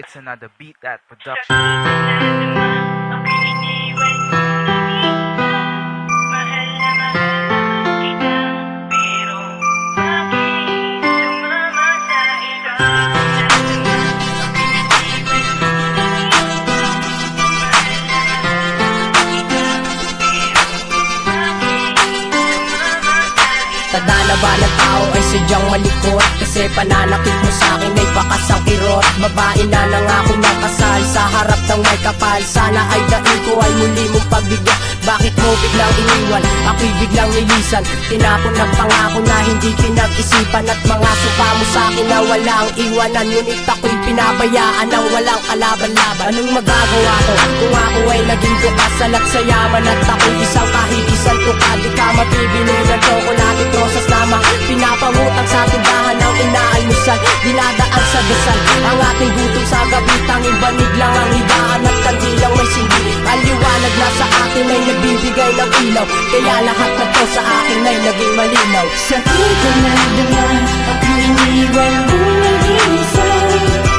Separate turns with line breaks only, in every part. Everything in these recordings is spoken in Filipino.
It's another Beat That production.
Tadhana ba ng tao ay sadyang malikot? Kasi pananakit mo sa'kin ay bakasang kirot. Babae na nangako ng kasal sa harap ng may kapal. Sana ay daig ko ay muli mong pagbigyan. Bakit mo biglang iniwan? Ako'y biglang nilisan. Tinapon ng pangako na hindi pinag-isipan. At mga suka mo sa'kin na walang iwanan. Ngunit ako'y pinabayaan ng walang kalaban-laban. Anong magagawa ko kung ako ay naging dukasalat sa yaman? At ako'y isang kahit isang tuka. Di ka mabibili ng tsokolate rosas lamang. Pinapangutang sa tindahan ng inaalmusal. Dinadaan sa dasal ang ating gutom sa gabi. Tanging banig lang ang higaan at kandilang may sindi. Ang liwanag na sa atin ay nagbibigay ng ilaw. Kaya lahat na to sa akin ay naging malinaw.
Sakit na naman ako iniwan mo nag-iisa.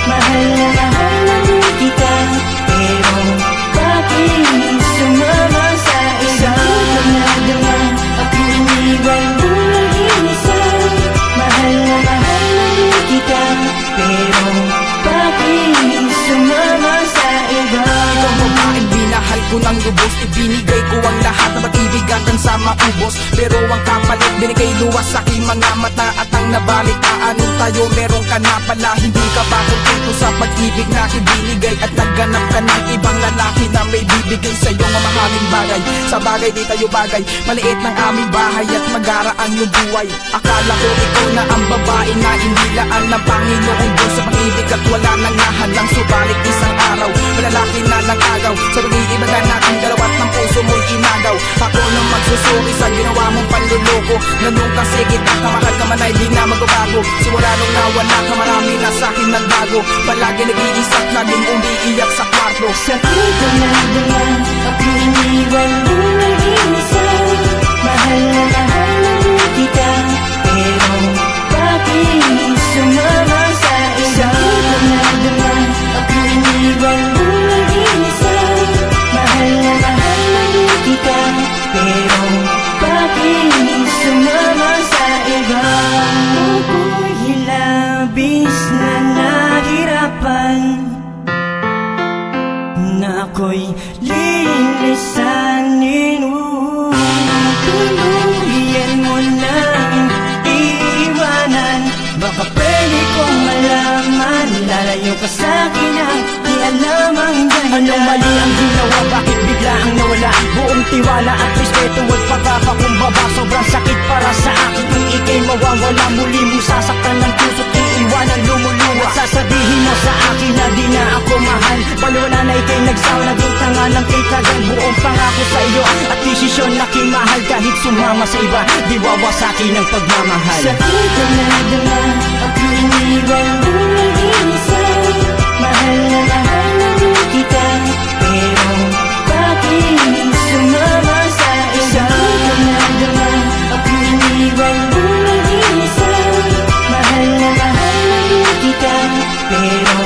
Mahal na kita, pero bakit sumama sa iba? Sakit na naman ako iniwan mo nag-iisa. Mahal na kita, pero bakit sumama sa iba?
Ikaw babaeng binahal ko ng lubos. Ibinigay ko ang lahat na pag-ibig hanggang sa maubos. Pero ang kapalit binigay luwas sa aking mga mata. At ang nabalitaan nung tayo meron ka na pala. Hindi ka ba kumpleto sa pag-ibig na ibinigay? At nagganap ka ng ibang lalaki na may bibigay sa iyong mamahaling bagay. Sa bagay di tayo bagay, maliit ng aming bahay at magara ang iyong buhay. Akala ko ikaw na ang babae na inilaan ng Panginoon Diyos sa pag-ibig. At wala nang nahalang, subalit isang araw malalaki na ng agaw. Sa pag-iibig na natin dalawa't ng puso mo'y inagaw. Ako nang magsusuri sa ginawa mong panluloko. Ganun kasi kita, kamahal ka man ay di na magbabago. Simula nung nawala ka, marami na sa'kin nagbago. Palagi nag-iisa at laging umiiyak sa kwarto.
Sakit na naman ako iniwan mo nag-iisa. Mahal na kita, pero bakit sumama sa iba? Sakit na naman ako iniwan mo nag-iisa. Mahal na kita, pero bakit sumama sa iba? Ako'y labis na nahirapan, na ako'y lilisanin mo. Tuluyan mo nang iiwanan. Baka pwede kong malaman, lalayo ka sa'kin ang di alam ang dahilan.
Anong mali ang ginawa? Bakit bigla ang nawala? Buong tiwala at respeto at pagpapakumbaba. Sobrang sakit para sa akin kung ika'y mawawala. Muli mong sasaktan ng puso't iiwanan lumuluwa. At sasabihin mo sa akin na di na ako mahal. Palwala na ika'y nagsawa, naging tanga ng kitagan. Buong pangako sa iyo at desisyon na kimahal. Kahit sumama sa iba, di wawasakin ang pagmamahal.
Sakit na naman ako iniwan mo nag-iisa. Mahal na kita, pero bakit sumama sa iba? Sakit na naman ako iniwan mo nag-iisa. Mahal na kita, pero